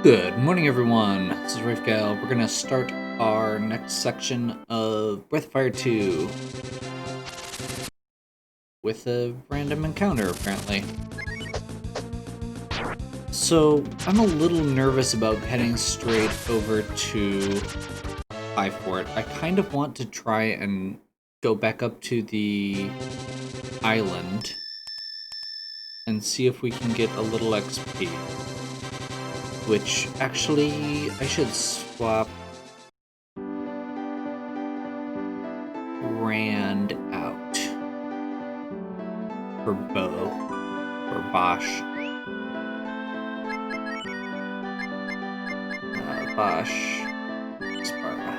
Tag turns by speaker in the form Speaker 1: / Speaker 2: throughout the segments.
Speaker 1: Good morning, everyone. This is Rafgal. We're gonna start our next section of Breath of Fire 2 with a random encounter, apparently. So, I'm a little nervous about heading straight over to High Fort. I kind of want to try and go back up to the island and see if we can get a little XP. Which, actually, I should swap Rand out for Bow or Bosch. Bosch, Sparta.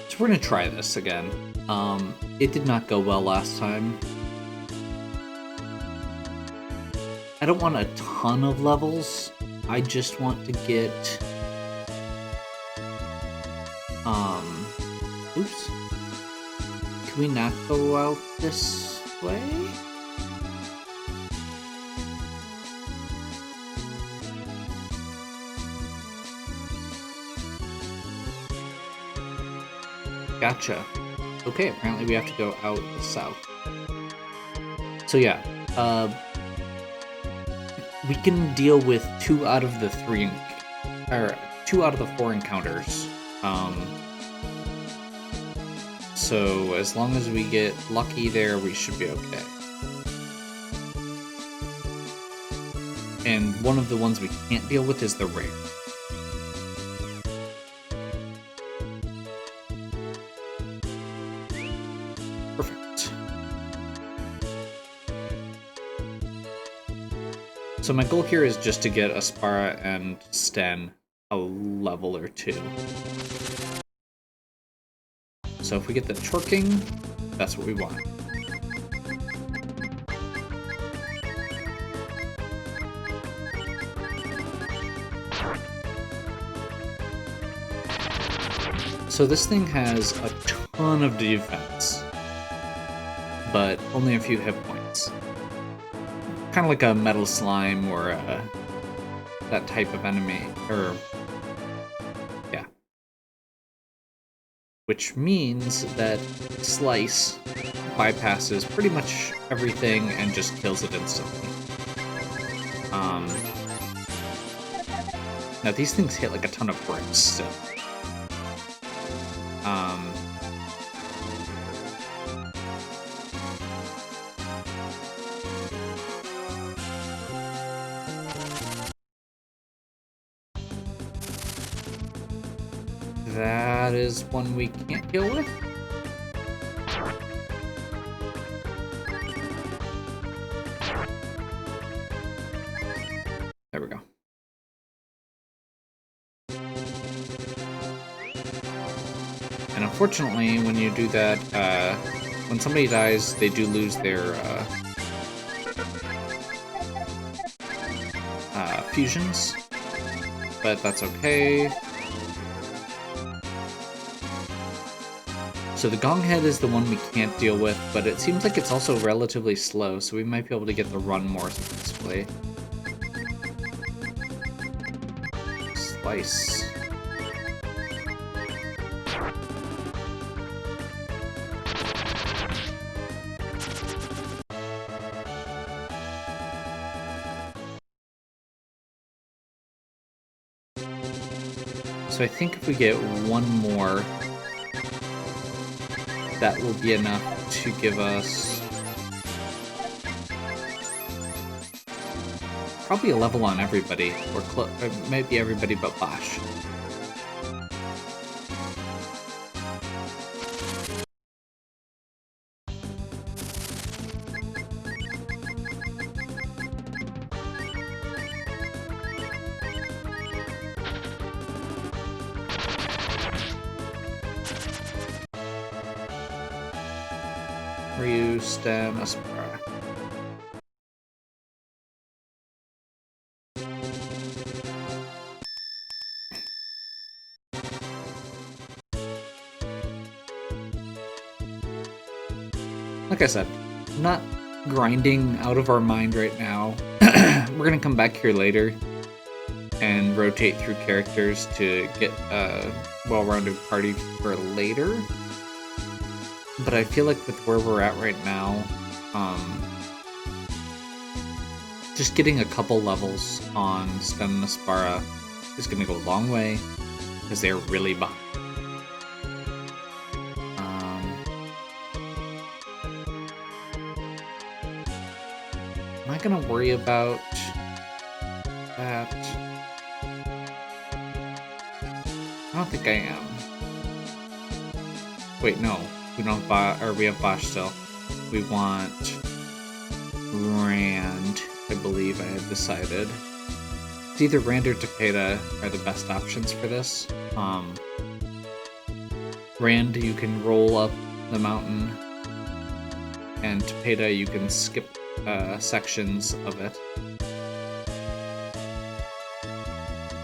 Speaker 1: So we're gonna try this again. It did not go well last time. I don't want a ton of levels. I just want to get... Oops. Can we not go out this way? Gotcha. Okay, apparently we have to go out the south. So yeah, we can deal with 2 out of the 3, or 2 out of the 4 encounters. So as long as we get lucky there, we should be okay. And one of the ones we can't deal with is the rare. Perfect. So my goal here is just to get Aspara and Sten a level or 2. So if we get the twerking, that's what we want. So this thing has a ton of defense, but only a few hit points. Kind of like a metal slime or that type of enemy, or yeah. Which means that Slice bypasses pretty much everything and just kills it instantly. Now these things hit like a ton of bricks still. That is one we can't deal with. There we go. And unfortunately, when you do that, when somebody dies, they do lose their fusions. But that's okay. So the Gong Head is the one we can't deal with, but it seems like it's also relatively slow, so we might be able to get the run more successfully. Slice. So I think if we get one more, that will be enough to give us probably a level on everybody, or maybe everybody but Bosch. Ryu, Stem, Aspara. like I said, I'm not grinding out of our mind right now. We're gonna come back here later and rotate through characters to get a well-rounded party for later. But I feel like with where we're at right now, just getting a couple levels on Sten and Aspara is going to go a long way, because they're really behind. Am I going to worry about that? I don't think I am. Wait, no. We don't have Bosch, or we have Bosch still. We want Rand, I believe I have decided. It's either Rand or Tapeta are the best options for this. Rand, you can roll up the mountain, and Tapeta, you can skip sections of it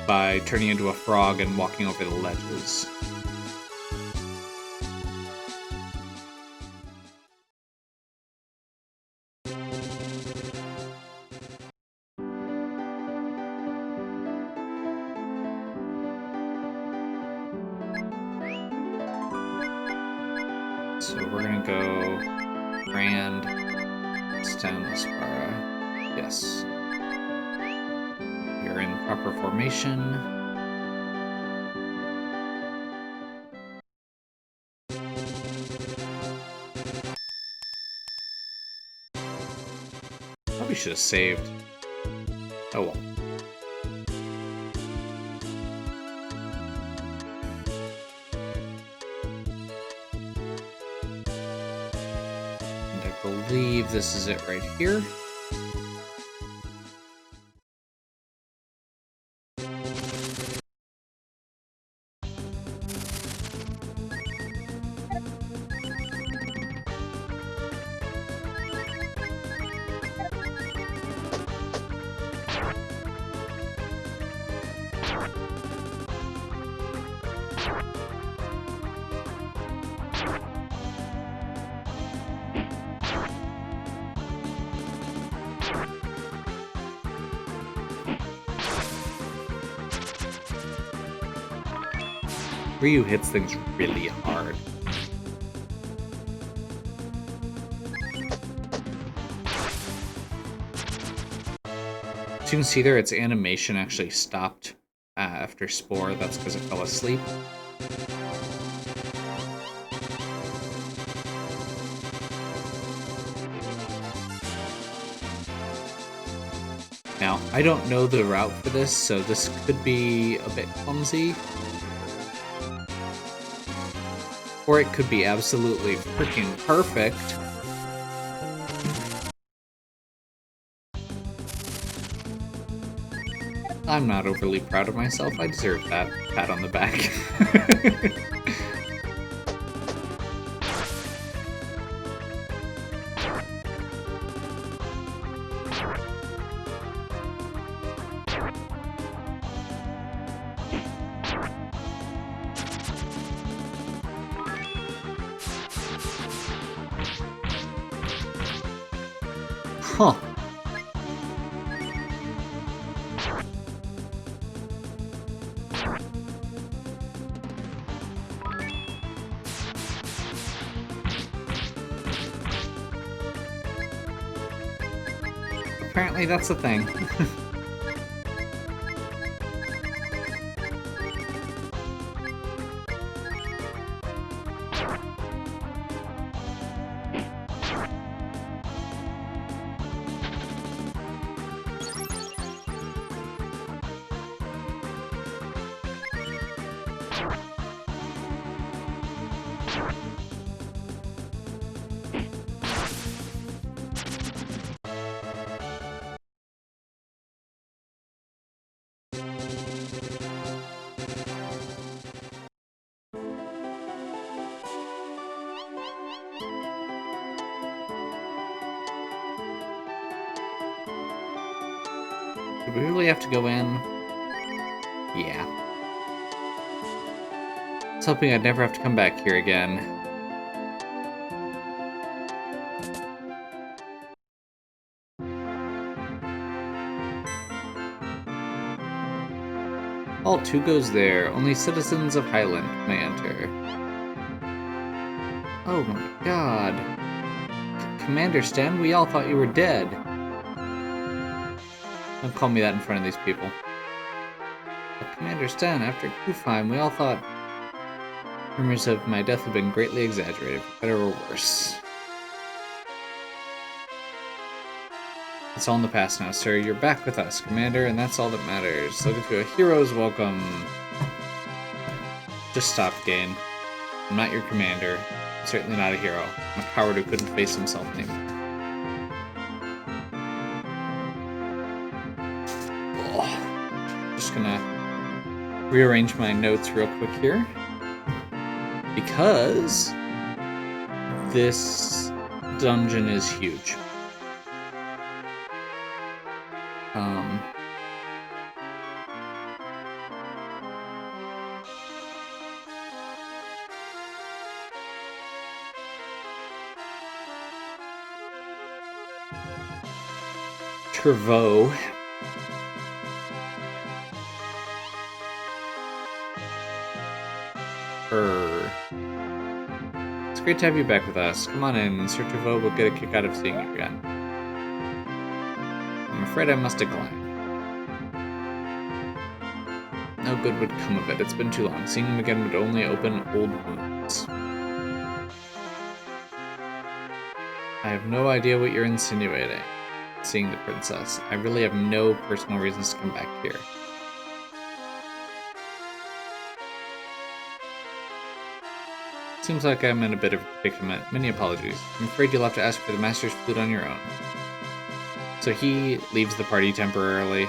Speaker 1: by turning into a frog and walking over the ledges. So we're gonna go Rand, Sten, Aspara. Yes. You're in proper formation. Probably should have saved. Oh well. I believe this is it right here. Ryu hits things really hard. As you can see there, its animation actually stopped after Spore. That's because it fell asleep. Now, I don't know the route for this, so this could be a bit clumsy. Or it could be absolutely freaking perfect. I'm not overly proud of myself. I deserve that pat on the back. Huh. Apparently that's a thing. Do we really have to go in? Yeah. I was hoping I'd never have to come back here again. Halt, who goes there? Only citizens of Highland may enter. Oh my god. Commander Stan, we all thought you were dead. Don't call me that in front of these people. But Commander Stan, after Kufheim, we all thought rumors of my death have been greatly exaggerated, for better or worse. It's all in the past now, sir. You're back with us, Commander, and that's all that matters. I'll give you a hero's welcome. Just stop, Gain. I'm not your commander. I'm certainly not a hero. I'm a coward who couldn't face himself anymore. Just gonna rearrange my notes real quick here. Because this dungeon is huge. Trevaux. It's great to have you back with us. Come on in, Sir Trevaux will get a kick out of seeing you again. I'm afraid I must decline. No good would come of it. It's been too long. Seeing him again would only open old wounds. I have no idea what you're insinuating. Seeing the princess. I really have no personal reasons to come back here. Seems like I'm in a bit of a predicament. Many apologies. I'm afraid you'll have to ask for the master's flute on your own. So he leaves the party temporarily.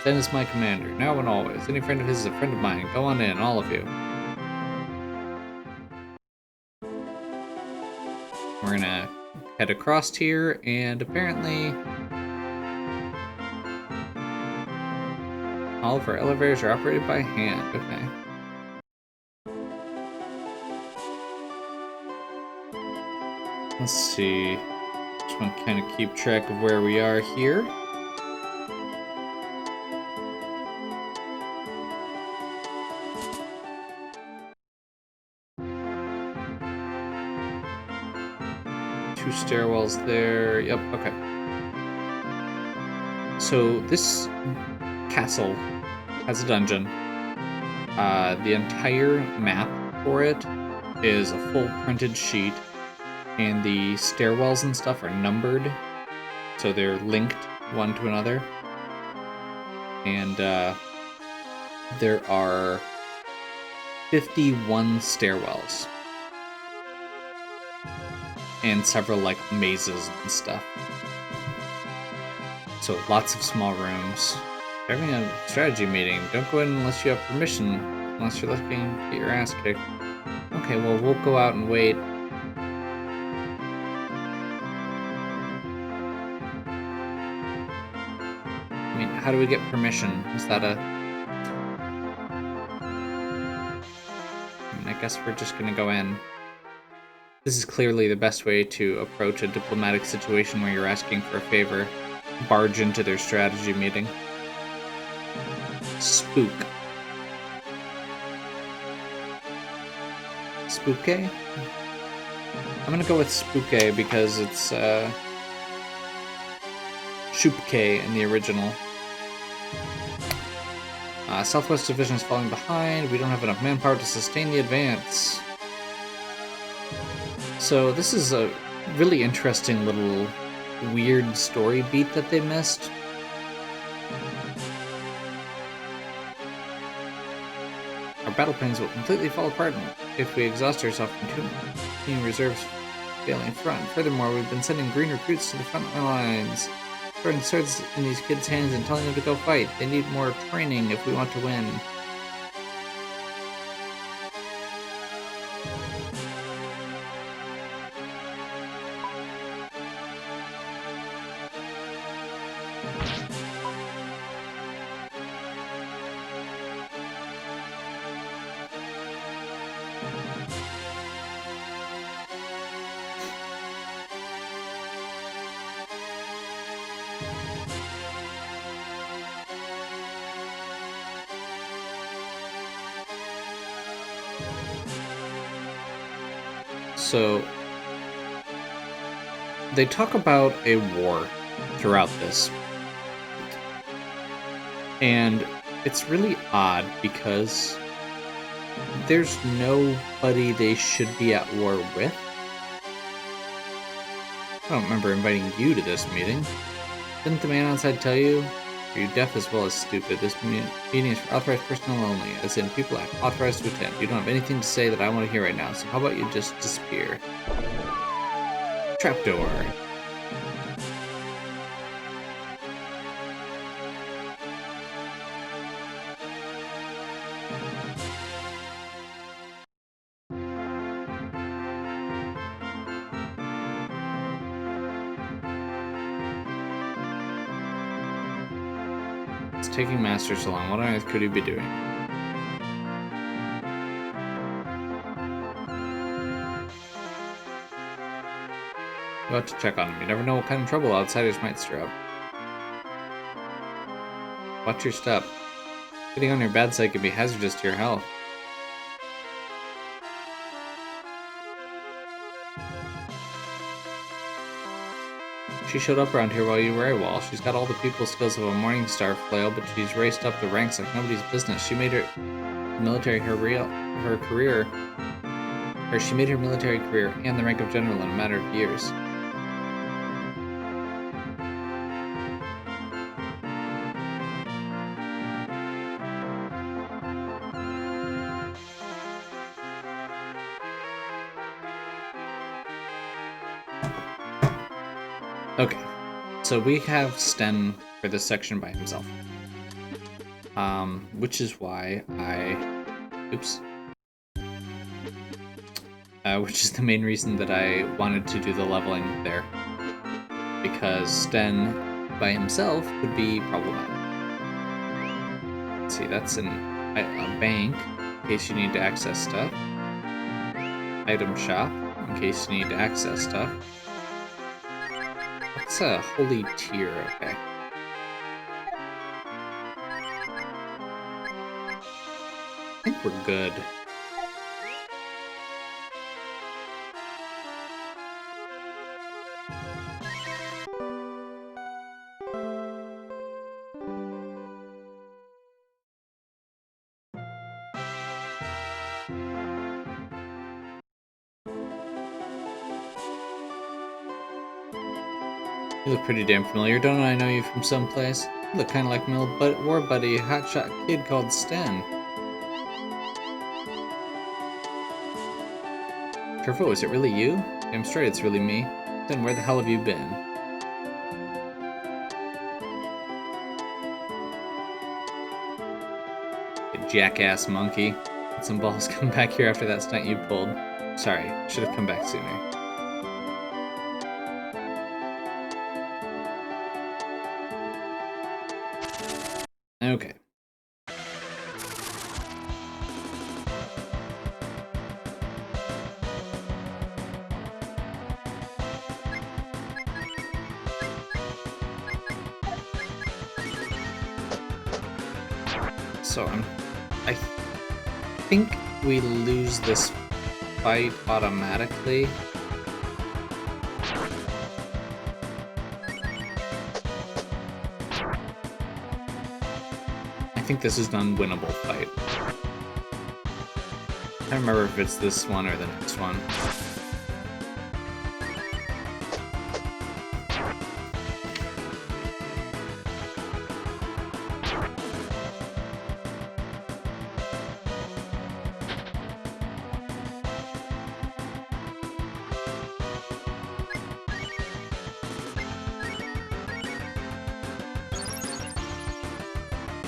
Speaker 1: Then is my commander, now and always. Any friend of his is a friend of mine. Go on in, all of you. We're gonna head across here, and apparently all of our elevators are operated by hand. Okay. Let's see. Just want to kind of keep track of where we are here. Two stairwells there. Yep, okay. So this castle has a dungeon. The entire map for it is a full printed sheet. And the stairwells and stuff are numbered, so they're linked one to another. And there are 51 stairwells. And several, like, mazes and stuff. So lots of small rooms. They're having a strategy meeting. Don't go in unless you have permission, unless you're looking to get your ass kicked. Okay, well, we'll go out and wait. How do we get permission? Is that a... I guess we're just gonna go in. This is clearly the best way to approach a diplomatic situation where you're asking for a favor. Barge into their strategy meeting. Spook. Spooke? I'm gonna go with Spooke because it's Shupke in the original. Southwest Division is falling behind. We don't have enough manpower to sustain the advance. So this is a really interesting little weird story beat that they missed. Our battle plans will completely fall apart if we exhaust ourselves in too many reserves failing front. Furthermore, we've been sending green recruits to the front lines. Throwing swords in these kids' hands and telling them to go fight. They need more training if we want to win. So, they talk about a war throughout this. And it's really odd because there's nobody they should be at war with. I don't remember inviting you to this meeting. Didn't the man outside tell you? Are you deaf as well as stupid? This meeting is for authorized personnel only, as in people authorized to attend. You don't have anything to say that I want to hear right now, so how about you just disappear? Trapdoor. It's taking Master so long. What on earth could he be doing? You ought to check on him. You never know what kind of trouble outsiders might stir up. Watch your step. Getting on your bad side can be hazardous to your health. She showed up around here while you were AWOL. She's got all the people skills of a Morningstar flail, but she's raced up the ranks like nobody's business. She made her military career and the rank of general in a matter of years. Okay, so we have Sten for this section by himself. Which is why which is the main reason that I wanted to do the leveling there. Because Sten by himself would be problematic. Let's see, that's a bank, in case you need to access stuff. Item shop, in case you need to access stuff. That's a holy tier, okay. I think we're good. You look pretty damn familiar. Don't I know you from someplace? You look kind of like my old war buddy, hotshot kid called Sten. Turfo, is it really you? I'm straight, it's really me. Then where the hell have you been? You jackass monkey. Let some balls come back here after that stunt you pulled. Sorry, should have come back sooner. Okay. So I think we lose this fight automatically. I think this is an unwinnable fight. I don't remember if it's this one or the next one.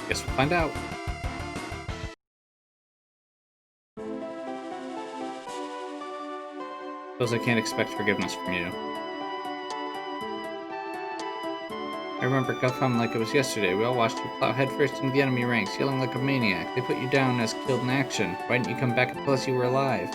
Speaker 1: Guess we'll find out. Suppose I can't expect forgiveness from you. I remember Guthrum like it was yesterday. We all watched you plow headfirst into the enemy ranks, yelling like a maniac. They put you down as killed in action. Why didn't you come back and tell us you were alive?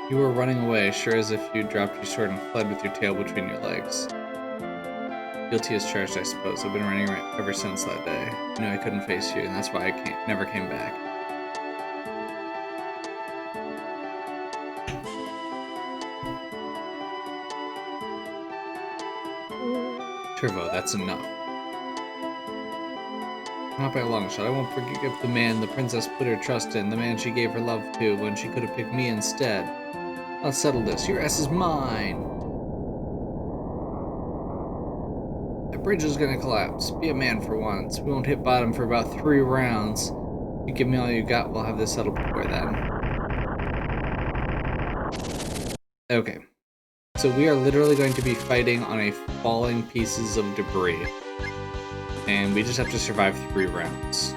Speaker 1: You were running away, sure as if you dropped your sword and fled with your tail between your legs. Guilty as charged, I suppose. I've been running ever since that day. I knew I couldn't face you, and that's why I never came back. Turvo, that's enough. Not by a long shot. I won't forgive the man the princess put her trust in, the man she gave her love to when she could have picked me instead. Let's settle this. Your ass is mine. The bridge is gonna collapse. Be a man for once. We won't hit bottom for about 3 rounds. You give me all you got, we'll have this settled before then. Okay. So we are literally going to be fighting on a falling pieces of debris. And we just have to survive 3 rounds.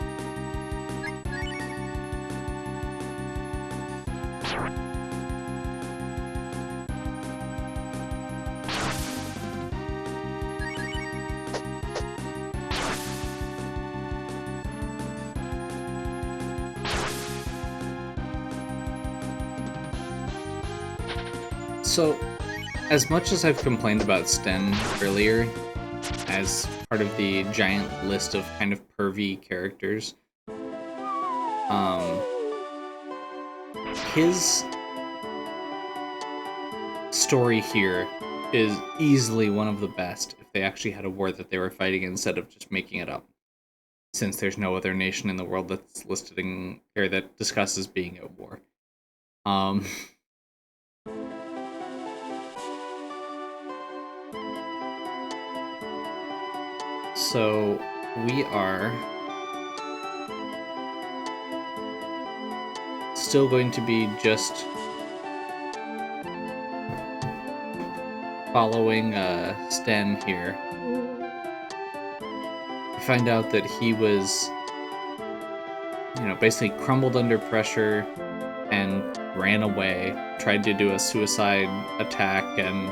Speaker 1: So, as much as I've complained about Sten earlier, as part of the giant list of kind of pervy characters, his story here is easily one of the best if they actually had a war that they were fighting instead of just making it up. Since there's no other nation in the world that's listed in, or that discusses being at war. So we are still going to be just following Sten here. We find out that he was, basically crumbled under pressure and ran away, tried to do a suicide attack, and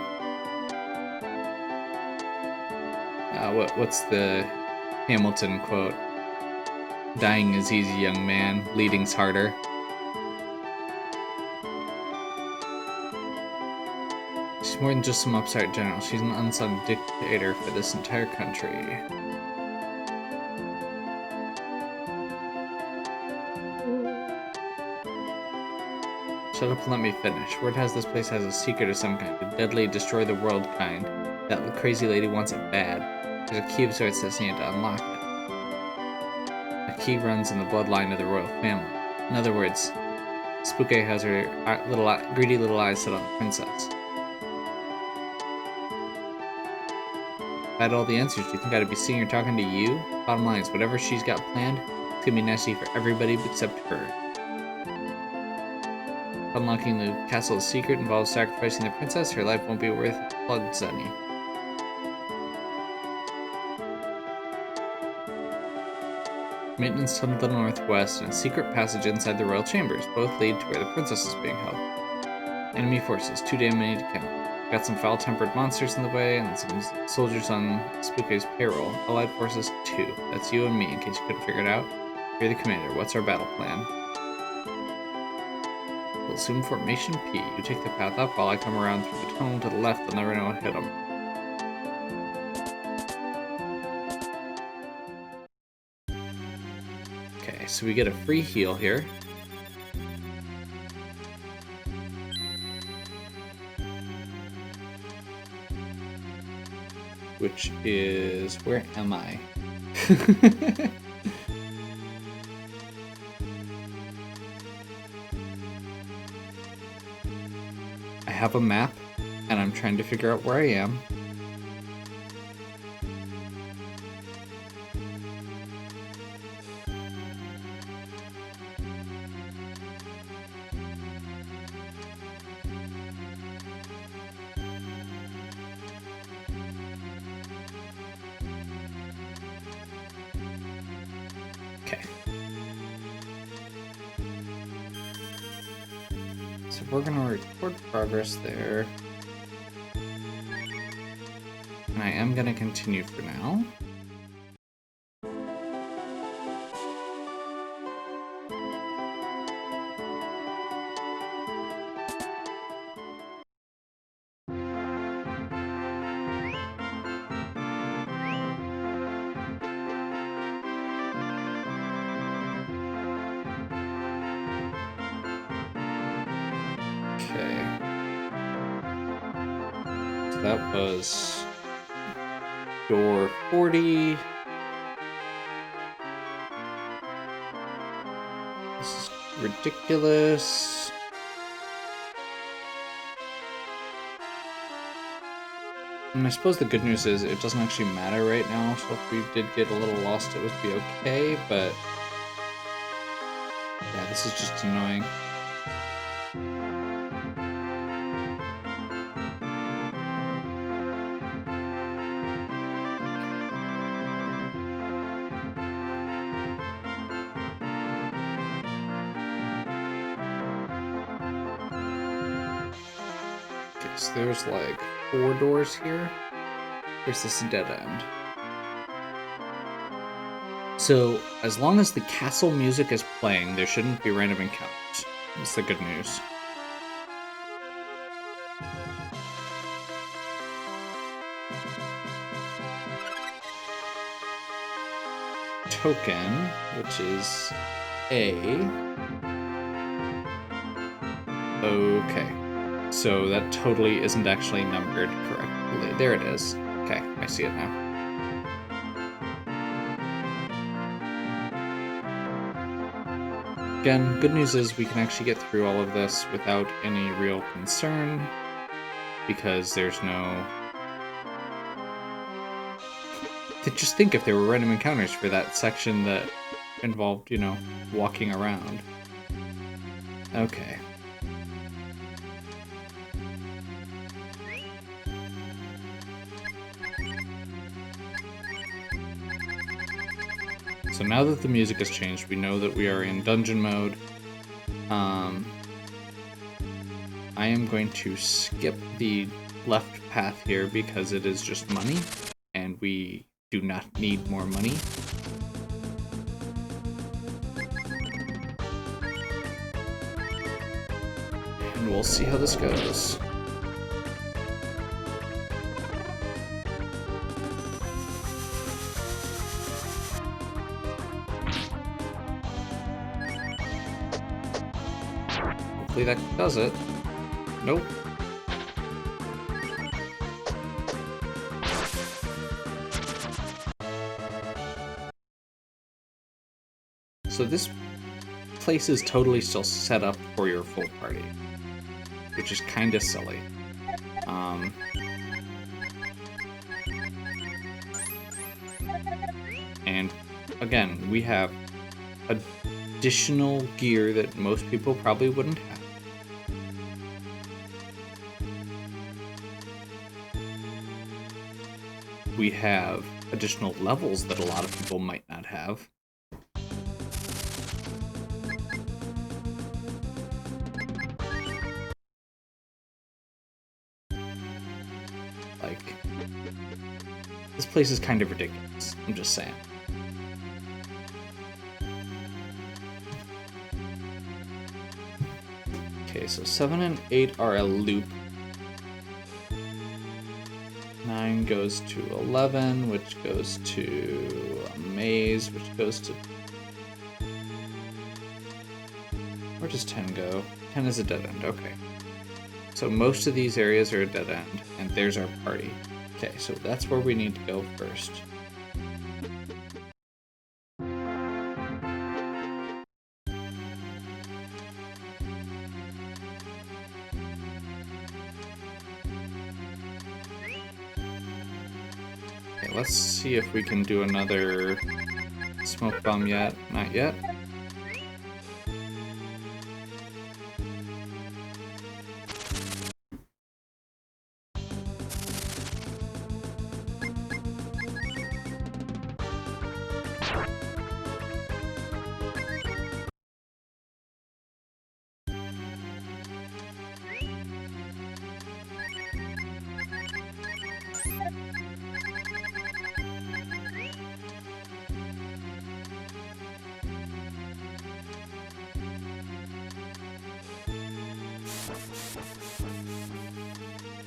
Speaker 1: what's the Hamilton quote? Dying is easy, young man. Leading's harder. She's more than just some upstart general. She's an unsung dictator for this entire country. Shut up and let me finish. Word has this place has a secret of some kind. A deadly, destroy the world kind. That crazy lady wants it bad. There's a key of sorts that's needed to unlock it. A key runs in the bloodline of the royal family. In other words, Spooky has her greedy little eyes set on the princess. If I had all the answers, do you think I'd be sitting here talking to you? Bottom line is, whatever she's got planned, it's gonna be nasty for everybody except her. Unlocking the castle's secret involves sacrificing the princess. Her life won't be worth blood, Sunny. Maintenance tunnel to the northwest and a secret passage inside the royal chambers. Both lead to where the princess is being held. Enemy forces, too damn many to count. Got some foul-tempered monsters in the way and some soldiers on Spooky's payroll. Allied forces, 2. That's you and me, in case you couldn't figure it out. You're the commander. What's our battle plan? We'll assume formation P. You take the path up while I come around through the tunnel to the left. They'll never know what hit them. Okay, so we get a free heal here. Which is... where am I? I have a map, and I'm trying to figure out where I am. So we're gonna record progress there. And I am gonna continue for now. that was door 40. This is ridiculous. And I suppose the good news is it doesn't actually matter right now, so if we did get a little lost, it would be okay, but yeah, this is just annoying. Okay, so there's like 4 doors here. There's this dead end. So, as long as the castle music is playing, there shouldn't be random encounters. That's the good news. Token, which is A. Okay. So that totally isn't actually numbered correctly. There it is. Okay, I see it now. Again, good news is we can actually get through all of this without any real concern, because there's no... Just think if there were random encounters for that section that involved, you know, walking around. Okay. So now that the music has changed, we know that we are in dungeon mode. I am going to skip the left path here because it is just money, and we do not need more money. And we'll see how this goes. Hopefully that does it. Nope. So this place is totally still set up for your full party, which is kind of silly. And again, we have additional gear that most people probably wouldn't have. We have additional levels that a lot of people might not have. Like, this place is kind of ridiculous, I'm just saying. Okay, so 7 and 8 are a loop. 9 goes to 11, which goes to a maze, which goes to... Where does 10 go? 10 is a dead end, okay. So most of these areas are a dead end, and there's our party. Okay, so that's where we need to go first. Let's see if we can do another smoke bomb yet. Not yet.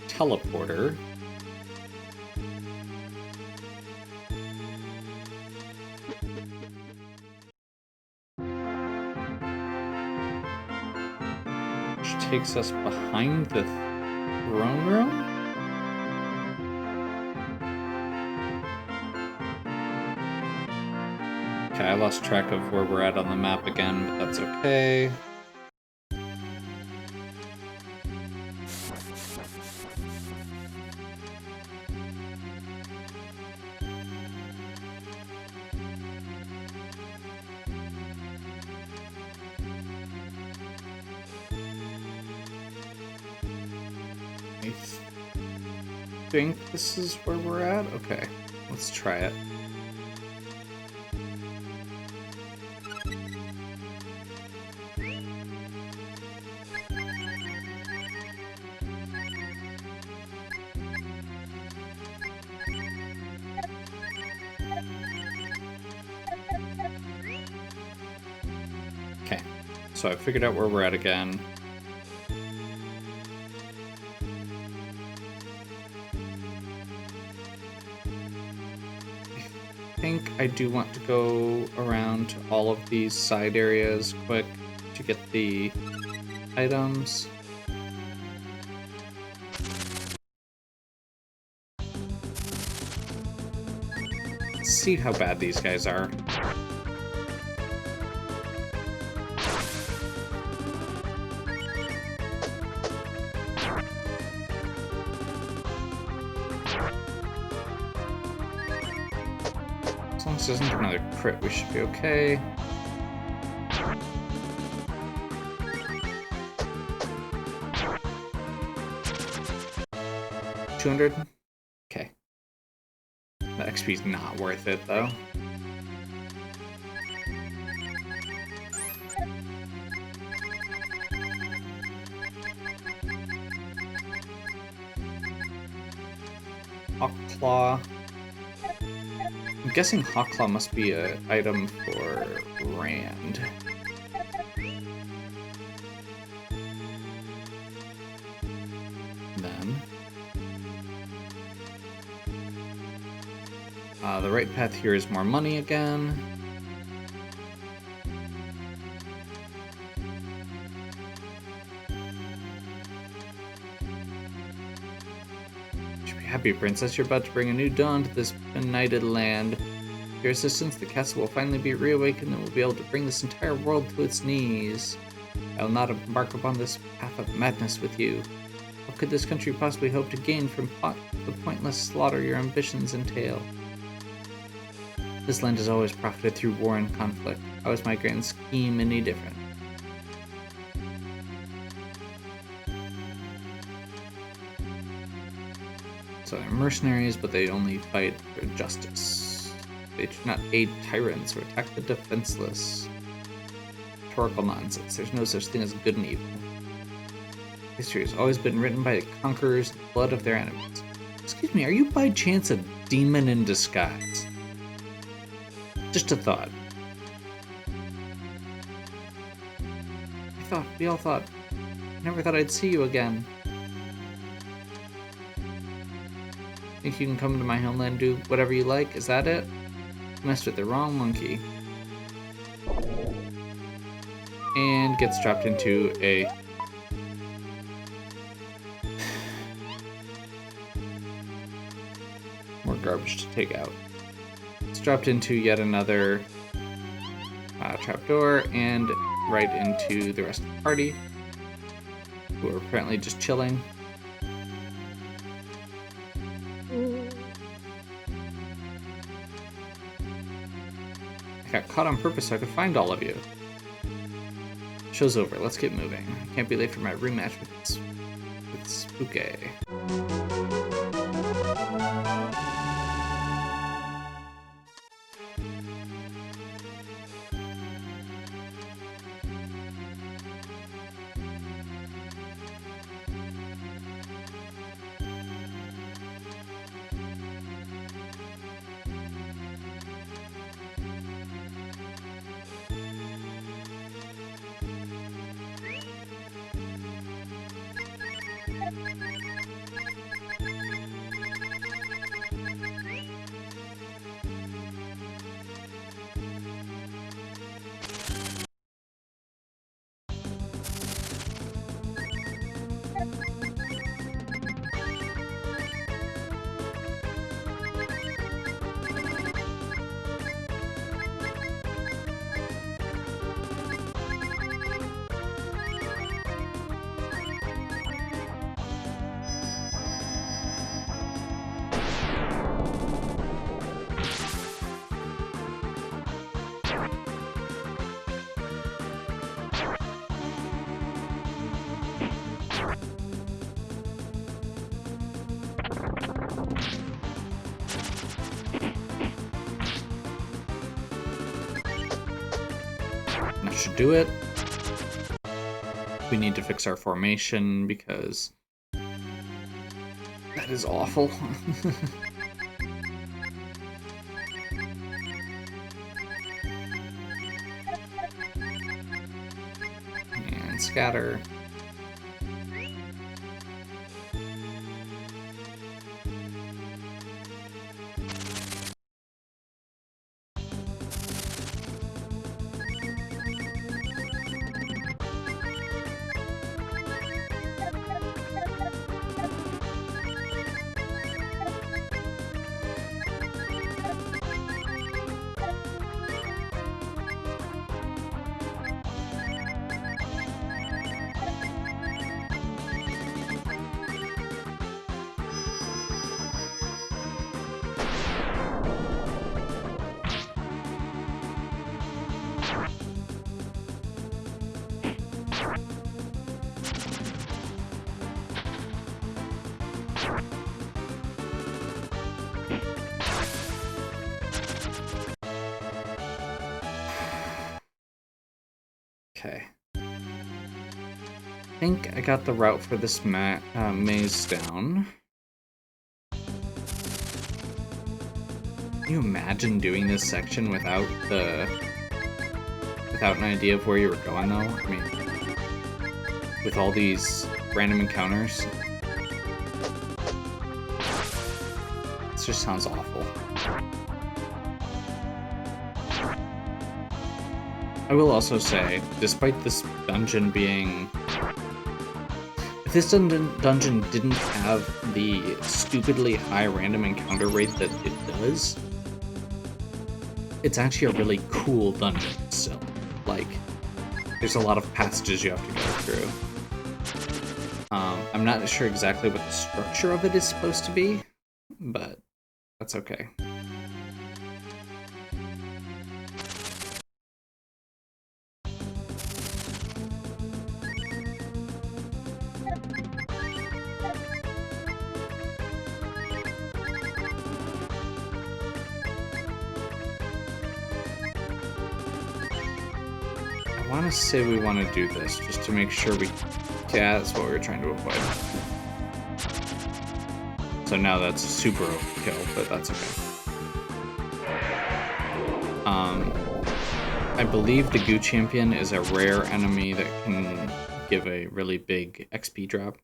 Speaker 1: Teleporter. Which takes us behind the throne room? Okay, I lost track of where we're at on the map again, but that's okay. I think this is where we're at? Okay, let's try it. Okay, so I figured out where we're at again. I think I do want to go around to all of these side areas quick to get the items. Let's see how bad these guys are. As long as this isn't another crit, we should be okay. $200? Okay. The XP's not worth it, though. Hawk Claw. I'm guessing Hawk Claw must be an item for Rand. Then the right path here is more money again. Happy Princess, you're about to bring a new dawn to this benighted land. With your assistance, the castle will finally be reawakened and will be able to bring this entire world to its knees. I will not embark upon this path of madness with you. What could this country possibly hope to gain from the pointless slaughter your ambitions entail? This land has always profited through war and conflict. How is my grand scheme any different? So they're mercenaries, but they only fight for justice. They do not aid tyrants or attack the defenseless. Rhetorical nonsense. There's no such thing as good and evil. History has always been written by the conquerors in the blood of their enemies. Excuse me, are you by chance a demon in disguise? Just a thought. We all thought, I never thought I'd see you again. Think you can come to my homeland and do whatever you like? Is that it? You messed with the wrong monkey. And gets dropped into a... more garbage to take out. It's dropped into yet another trapdoor and right into the rest of the party, who are apparently just chilling. I got caught on purpose so I could find all of you. Show's over. Let's get moving. I can't be late for my rematch with Spooky. That should do it. We need to fix our formation because that is awful. And scatter. Okay. I think I got the route for this maze down. Can you imagine doing this section without an idea of where you were going, though? I mean, with all these random encounters. This just sounds awful. I will also say, despite this dungeon being... If this dungeon didn't have the stupidly high random encounter rate that it does, it's actually a really cool dungeon still. Like, there's a lot of passages you have to go through. I'm not sure exactly what the structure of it is supposed to be, but that's okay. I want to say we want to do this just to make sure we... Yeah, that's what we were trying to avoid. So now that's a super overkill, but that's okay. I believe the Goo Champion is a rare enemy that can give a really big XP drop.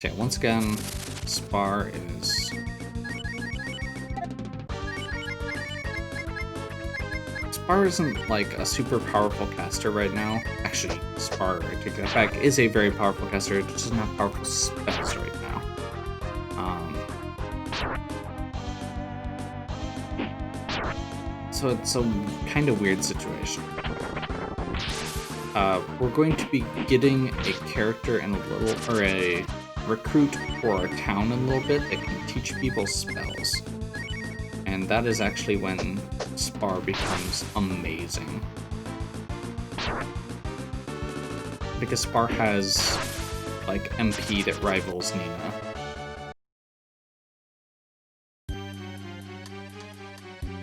Speaker 1: Okay, once again, Spar is... Spar isn't like a super powerful caster right now. Actually, Spar, I take that back, is a very powerful caster, it just doesn't have powerful spells right now. So it's a kind of weird situation. We're going to be getting a character in a little, or a recruit for our town in a little bit that can teach people spells. And that is actually when Spar becomes amazing. Because Spar has, like, MP that rivals Nina.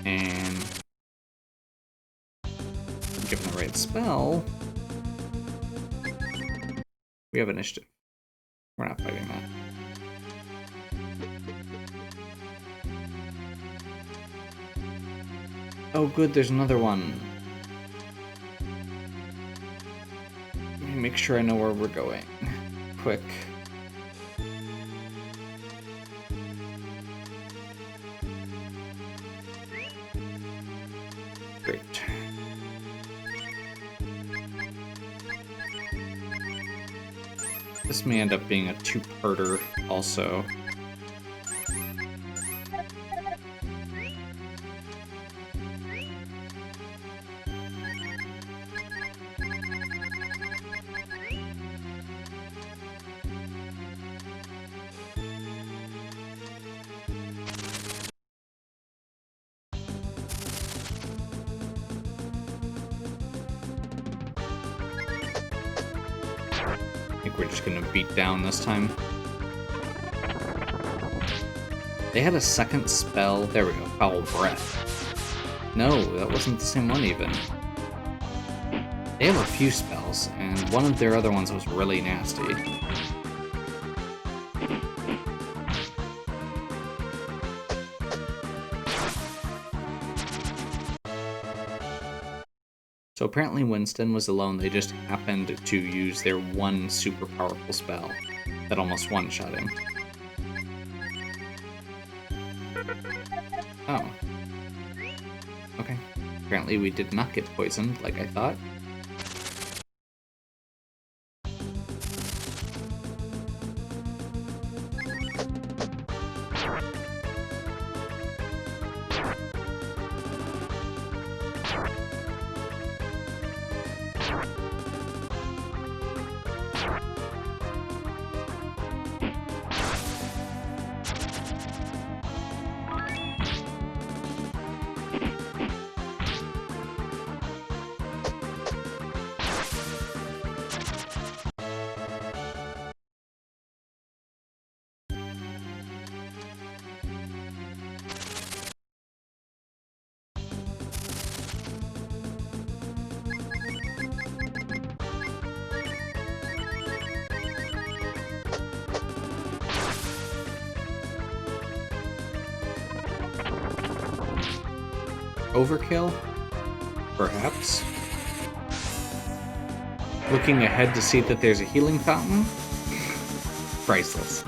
Speaker 1: And given the right spell, We have initiative. We're not fighting that. Oh good, there's another one. Let me make sure I know where we're going. Quick. Great. This may end up being a two-parter also. We're just gonna beat down this time. They had a second spell. There we go. Foul Breath. No, that wasn't the same one even. They have a few spells, and one of their other ones was really nasty. So apparently Winston was alone, they just happened to use their one super powerful spell that almost one-shot him. Oh. Okay. Apparently we did not get poisoned like I thought. Overkill? Perhaps. Looking ahead to see that there's a healing fountain? Priceless.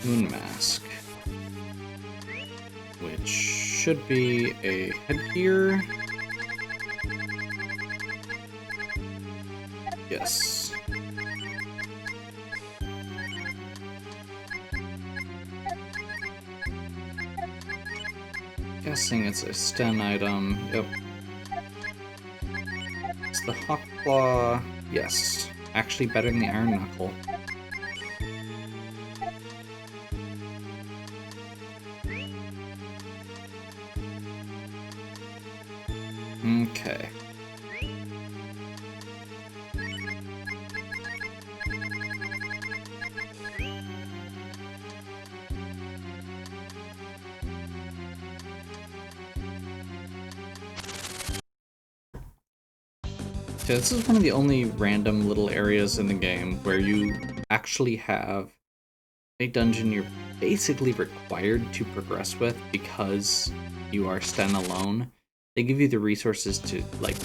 Speaker 1: Moon Mask, which should be a headgear. Yes. Guessing it's a Sten item. Yep. It's the Hawk Claw. Yes. Actually better than the Iron Knuckle. Okay. So this is one of the only random little areas in the game where you actually have a dungeon you're basically required to progress with because you are standalone. They give you the resources to, like,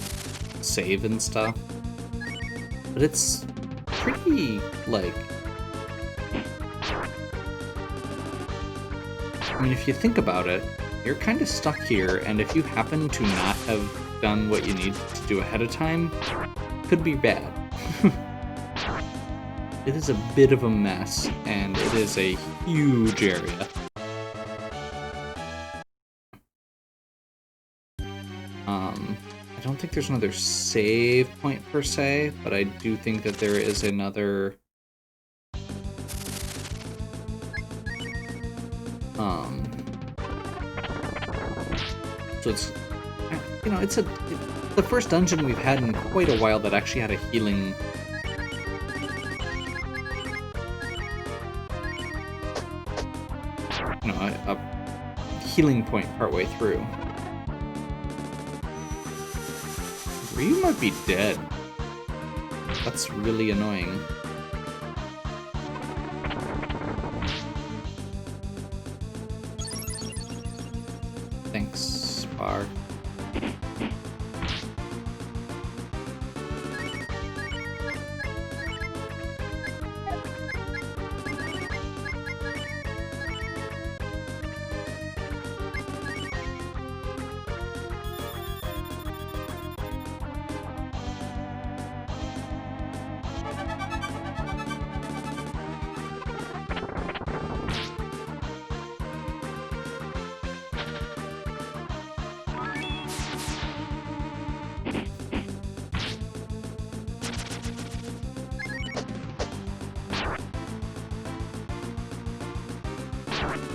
Speaker 1: save and stuff. But it's pretty, like... I mean, if you think about it, you're kind of stuck here, and if you happen to not have done what you need to do ahead of time, could be bad. It is a bit of a mess, and it is a huge area. I don't think there's another save point per se, but I do think that there is another... So it's, you know, it's the first dungeon we've had in quite a while that actually had a healing... You know, a healing point partway through. Ryu might be dead. That's really annoying. Thanks, Spar.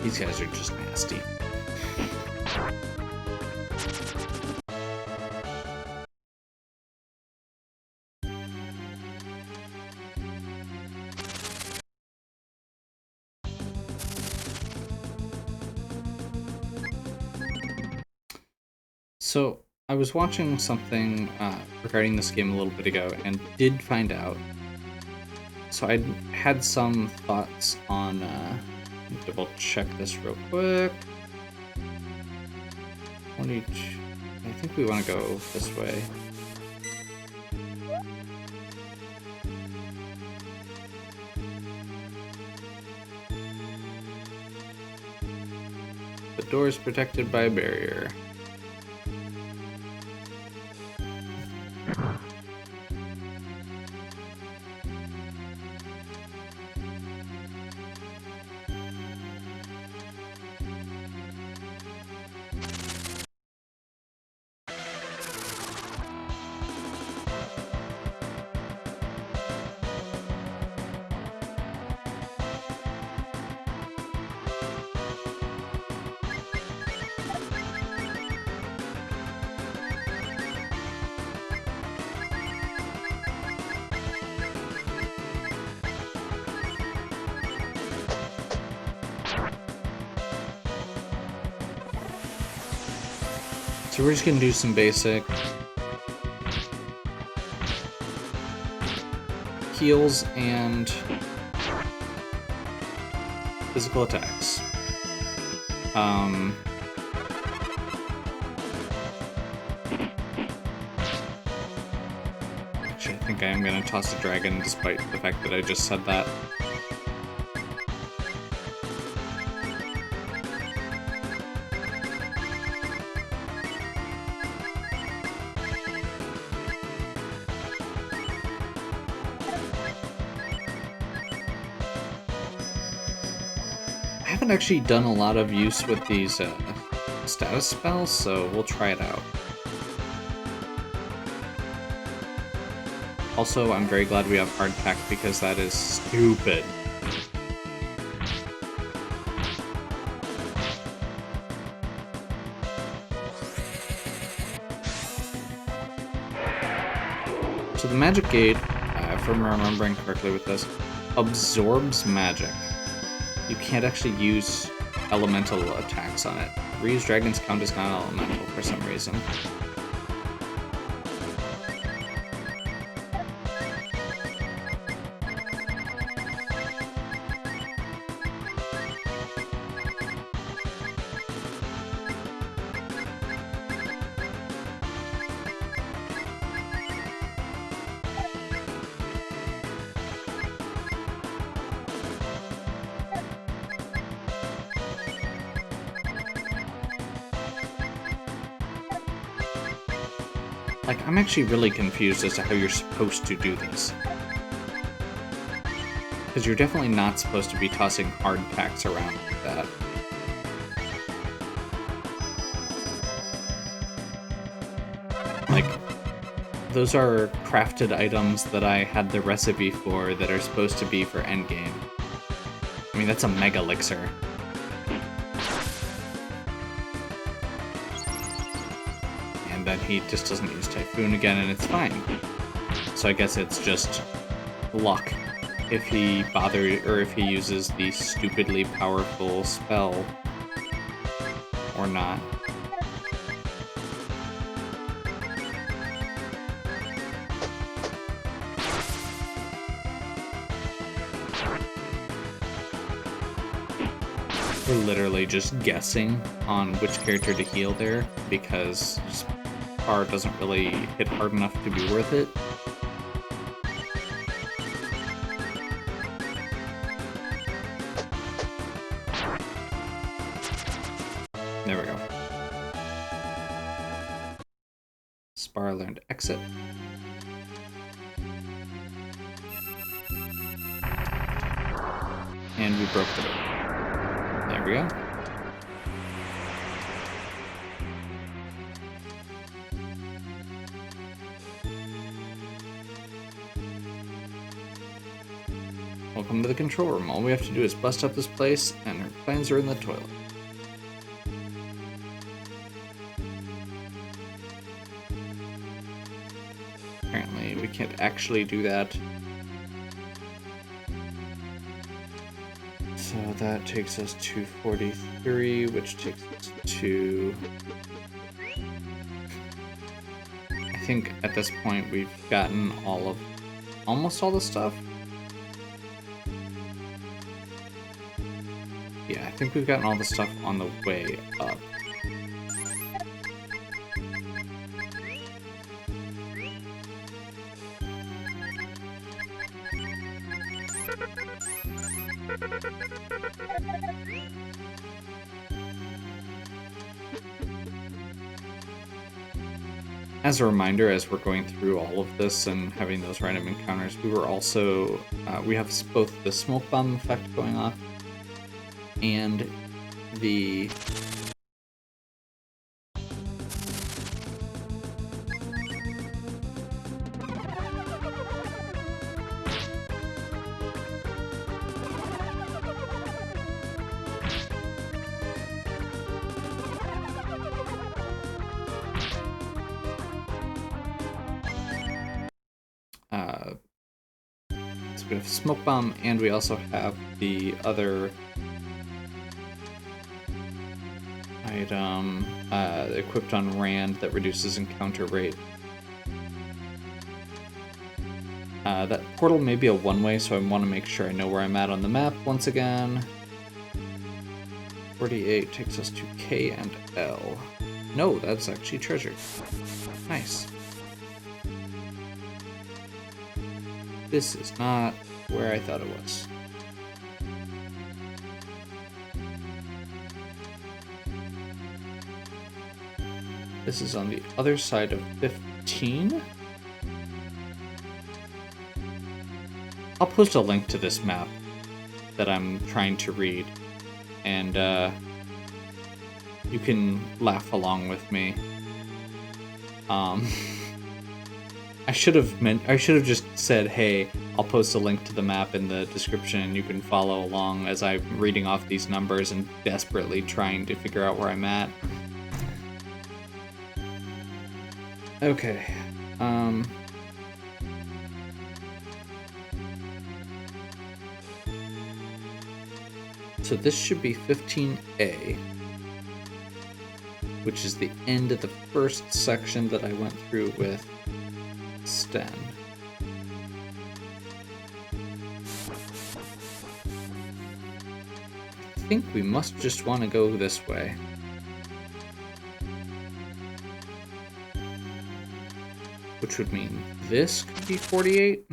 Speaker 1: These guys are just nasty. So, I was watching something regarding this game a little bit ago and did find out. So I had some thoughts on... double check this real quick. I think we want to go this way. The door is protected by a barrier. So we're just gonna do some basic heals and physical attacks. Actually, I think I am gonna toss a dragon despite the fact that I just said that. I haven't actually done a lot of use with these status spells, so we'll try it out. Also, I'm very glad we have hardtack because that is stupid. So the magic gate, if I'm remembering correctly with this, absorbs magic. You can't actually use elemental attacks on it. Ryu's Dragon's count is not elemental for some reason. Like, I'm actually really confused as to how you're supposed to do this. Because you're definitely not supposed to be tossing hard attacks around like that. Like, those are crafted items that I had the recipe for that are supposed to be for endgame. I mean, that's a Mega Elixir. And then he just doesn't use Typhoon again, and it's fine. So I guess it's just luck if he if he uses the stupidly powerful spell or not. We're literally just guessing on which character to heal there, because Spar doesn't really hit hard enough to be worth it. There we go. Spar learned Exit. And we broke the door. There we go. Welcome to the control room. All we have to do is bust up this place, and our plans are in the toilet. Apparently, we can't actually do that. So that takes us to 43, which takes us to... I think at this point we've gotten almost all the stuff. Yeah, I think we've gotten all the stuff on the way up. As a reminder, as we're going through all of this and having those random encounters, we were also, we have both the smoke bomb effect going off and the so we have smoke bomb, and we also have the other item equipped on Rand that reduces encounter rate. That portal may be a one-way, so I want to make sure I know where I'm at on the map once again. 48 takes us to K and L. No, that's actually treasure. Nice. This is not where I thought it was. This is on the other side of 15. I'll post a link to this map that I'm trying to read, and you can laugh along with me. I should have just said, hey, I'll post a link to the map in the description and you can follow along as I'm reading off these numbers and desperately trying to figure out where I'm at. Okay. So this should be 15A, which is the end of the first section that I went through with Sten. I think we must just want to go this way. Which would mean this could be 48?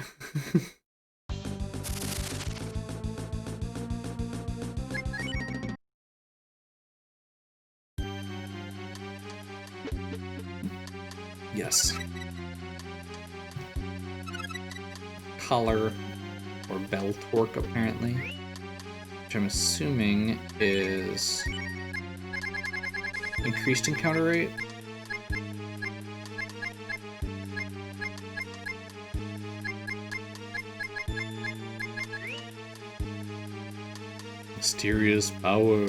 Speaker 1: Yes. collar or bell torque apparently, which I'm assuming is increased encounter rate. Mysterious power.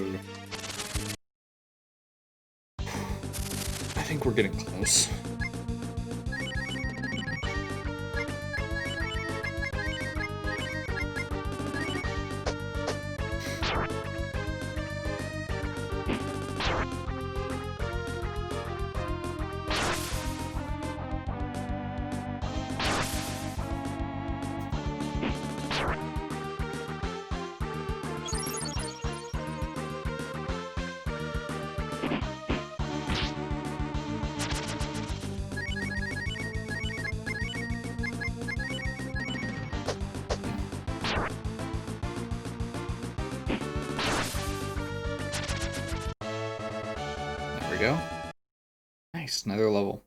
Speaker 1: I think we're getting close. Go. Nice, another level.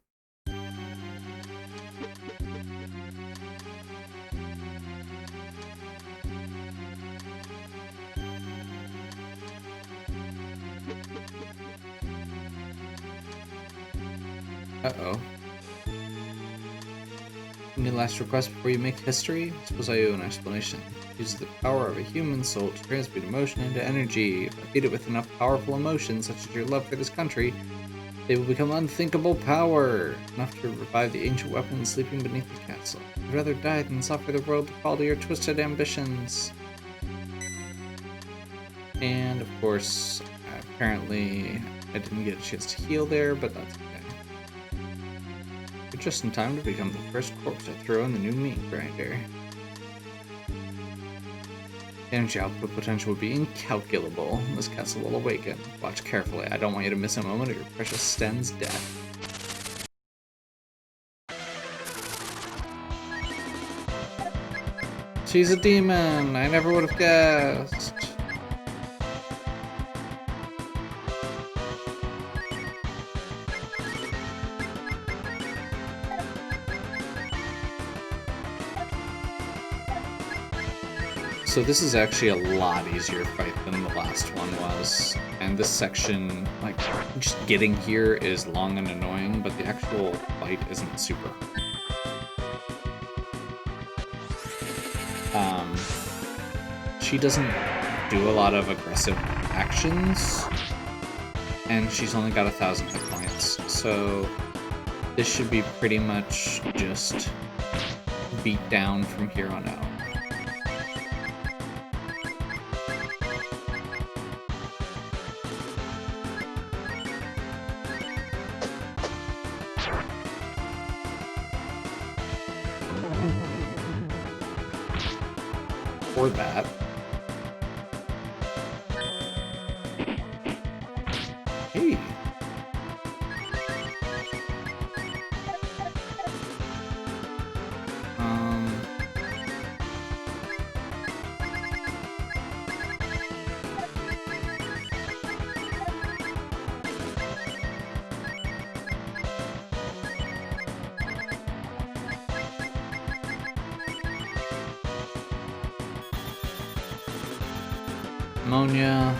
Speaker 1: Uh-oh. Any last request before you make history? Suppose I owe an explanation. Uses the power of a human soul to transmute emotion into energy. If I feed it with enough powerful emotions, such as your love for this country, they will become unthinkable power, enough to revive the ancient weapons sleeping beneath the castle. I'd rather die than suffer the world to fall to your twisted ambitions. And of course, apparently I didn't get a chance to heal there, but that's okay. You're just in time to become the first corpse I throw in the new meat grinder. Energy output potential would be incalculable. This castle will awaken. Watch carefully. I don't want you to miss a moment of your precious Sten's death. She's a demon! I never would have guessed. So this is actually a lot easier fight than the last one was, and this section, like, just getting here is long and annoying, but the actual fight isn't super hard. She doesn't do a lot of aggressive actions, and she's only got 1,000 hit points, so this should be pretty much just beat down from here on out. Or that. Hey. Ammonia.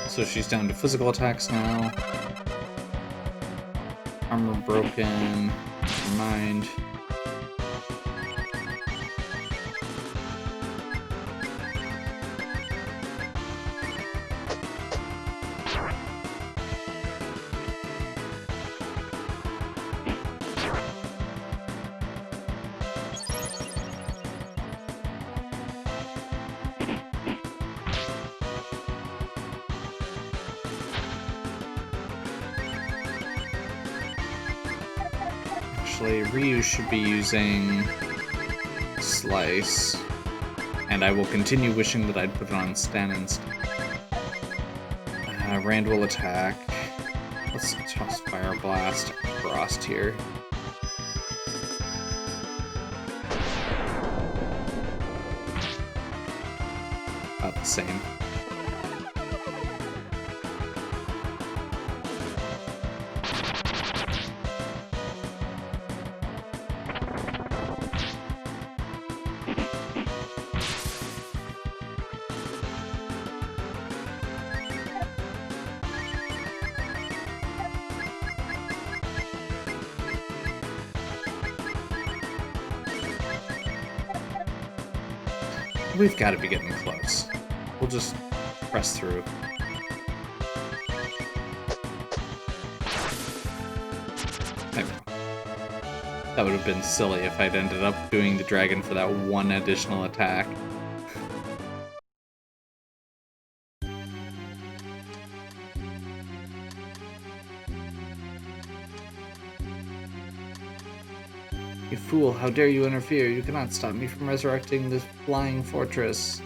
Speaker 1: So she's down to physical attacks now. Armor broken. Never mind. Actually, Ryu should be using Slice, and I will continue wishing that I'd put it on Sten instead. Rand will attack. Let's toss Fire Blast and Frost here. About the same. We've got to be getting close. We'll just press through. There we go. That would have been silly if I'd ended up doing the dragon for that one additional attack. You fool, how dare you interfere? You cannot stop me from resurrecting this flying fortress.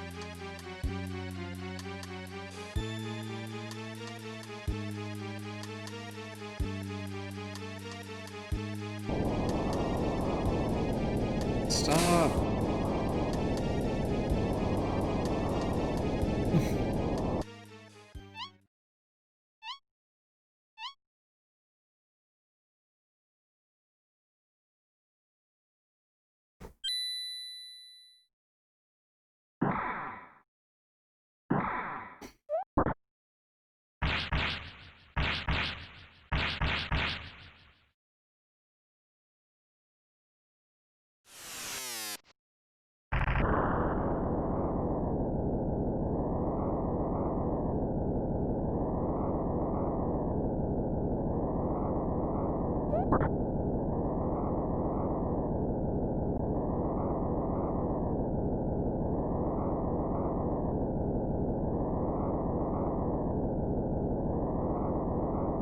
Speaker 1: Stop.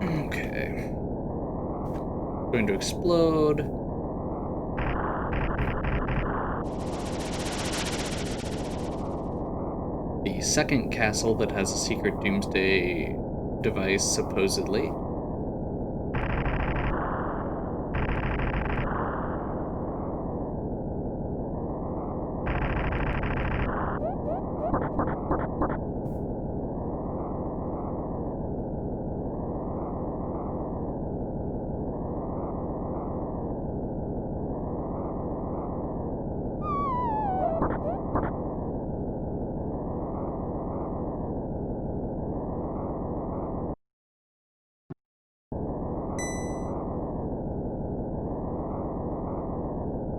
Speaker 1: Okay. Going to explode. The second castle that has a secret doomsday device, supposedly.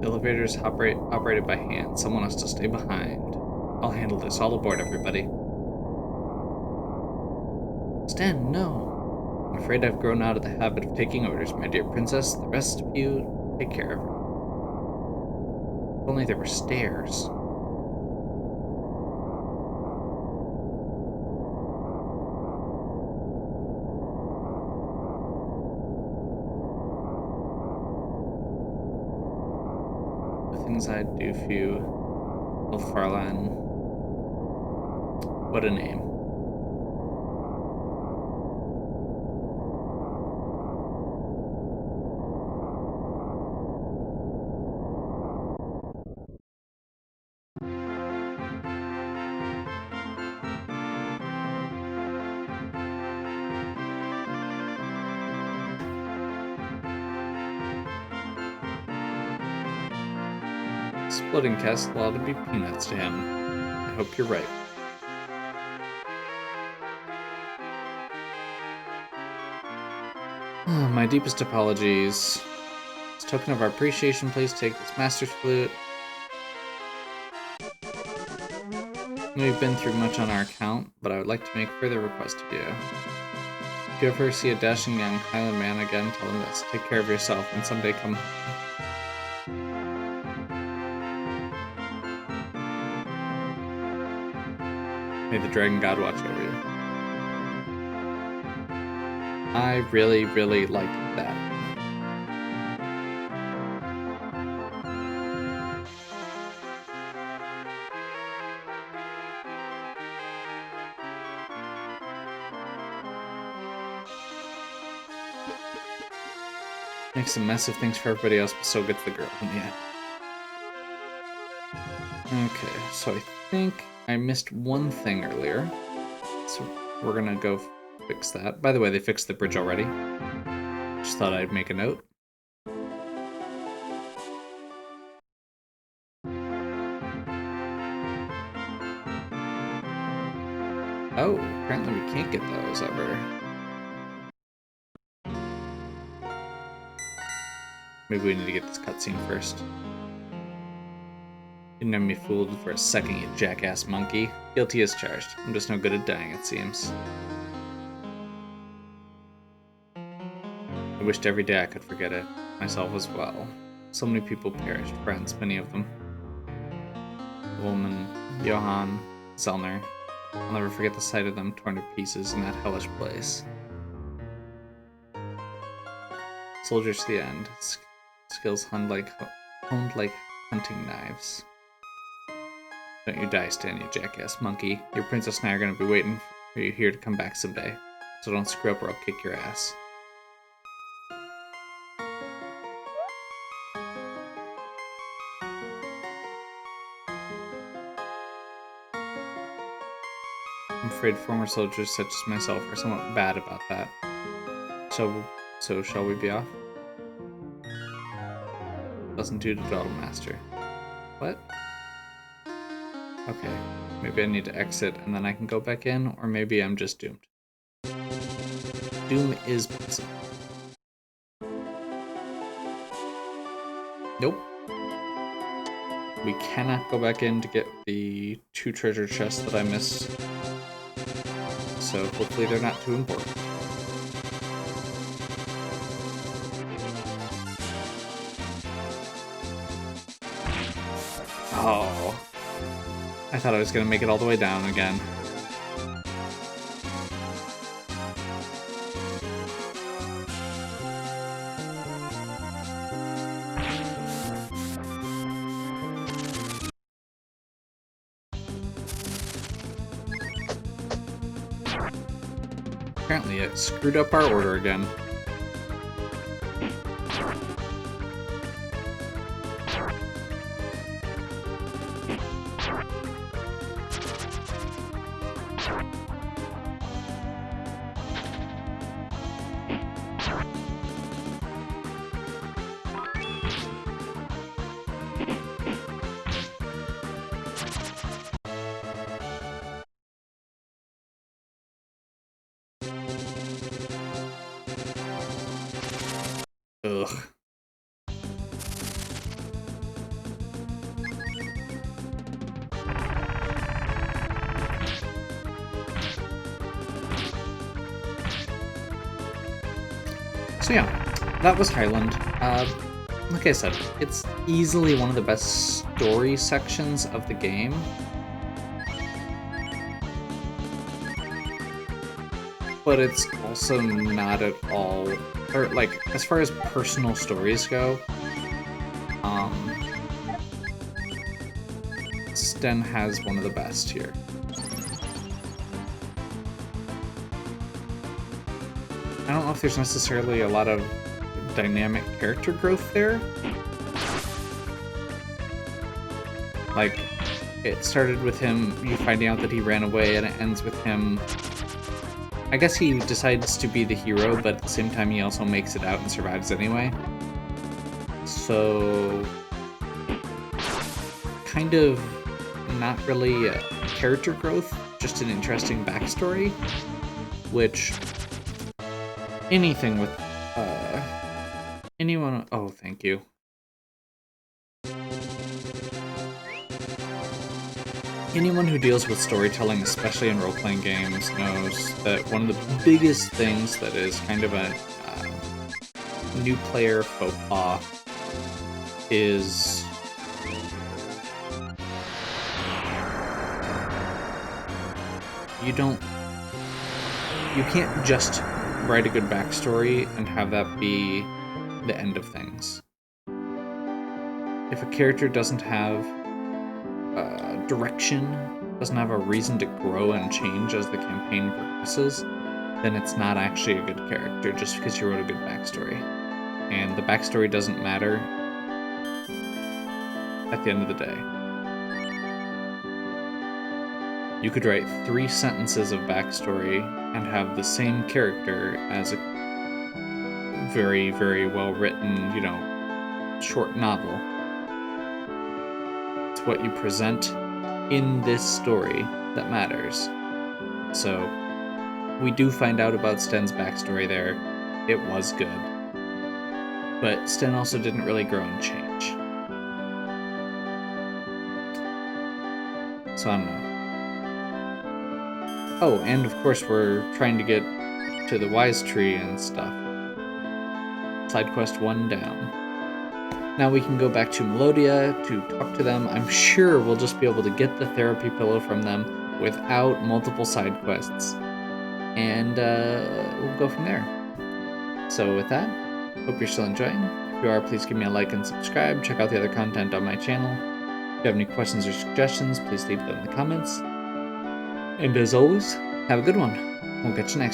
Speaker 1: The elevator is operated by hand. Someone has to stay behind. I'll handle this. All aboard, everybody. Stan, no. I'm afraid I've grown out of the habit of taking orders, my dear princess. The rest of you, take care of her. If only there were stairs. Things I'd do for you, Elfarlan. What a name. Exploding castle ought to be peanuts to him. I hope you're right. Oh, my deepest apologies. As a token of our appreciation, please take this master's flute. We've been through much on our account, but I would like to make further request of you. If you ever see a dashing young Highland man again, tell him this. Take care of yourself and someday come home. May the Dragon God watch over you. I really, really liked that. Makes a mess of things for everybody else, but still gets the girl in the end. Okay, so I think I missed one thing earlier. So we're gonna go fix that. By the way, they fixed the bridge already. Just thought I'd make a note. Oh, apparently we can't get those ever. Maybe we need to get this cutscene first. Didn't have me fooled for a second, you jackass monkey. Guilty as charged. I'm just no good at dying, it seems. I wished every day I could forget it. Myself as well. So many people perished, friends, many of them. The woman, Johann, Zellner. I'll never forget the sight of them torn to pieces in that hellish place. Soldiers to the end. Skills honed like hunting knives. Don't you die, Stan, you jackass monkey. Your princess and I are gonna be waiting for you here to come back someday. So don't screw up or I'll kick your ass. I'm afraid former soldiers such as myself are somewhat bad about that. So shall we be off? Doesn't do to Battle Master. What? Okay, maybe I need to exit and then I can go back in, or maybe I'm just doomed. Doom is possible. Nope. We cannot go back in to get the 2 treasure chests that I missed. So hopefully they're not too important. Oh. I thought I was gonna make it all the way down again. Apparently it screwed up our order again. Ugh. So yeah, that was Highland. Like I said, it's easily one of the best story sections of the game. But it's also not at all, or like, as far as personal stories go, Sten has one of the best here. I don't know if there's necessarily a lot of dynamic character growth there. Like, it started with him, you finding out that he ran away, and it ends with him... I guess he decides to be the hero, but at the same time he also makes it out and survives anyway. So... kind of not really character growth, just an interesting backstory, which... anything with, anyone... oh, thank you. Anyone who deals with storytelling, especially in role-playing games, knows that one of the biggest things that is kind of a new player faux pas is you can't just write a good backstory and have that be the end of things. If a character doesn't have direction, doesn't have a reason to grow and change as the campaign progresses, then it's not actually a good character just because you wrote a good backstory. And the backstory doesn't matter at the end of the day. You could write 3 sentences of backstory and have the same character as a very, very well-written, you know, short novel. It's what you present in this story that matters. So, we do find out about Sten's backstory there. It was good. But Sten also didn't really grow and change. So I don't know. Oh, and of course we're trying to get to the Wise Tree and stuff. Side quest 1 down. Now we can go back to Melodia to talk to them. I'm sure we'll just be able to get the therapy pillow from them without multiple side quests. And we'll go from there. So with that, hope you're still enjoying. If you are, please give me a like and subscribe. Check out the other content on my channel. If you have any questions or suggestions, please leave them in the comments. And as always, have a good one. We'll catch you next time.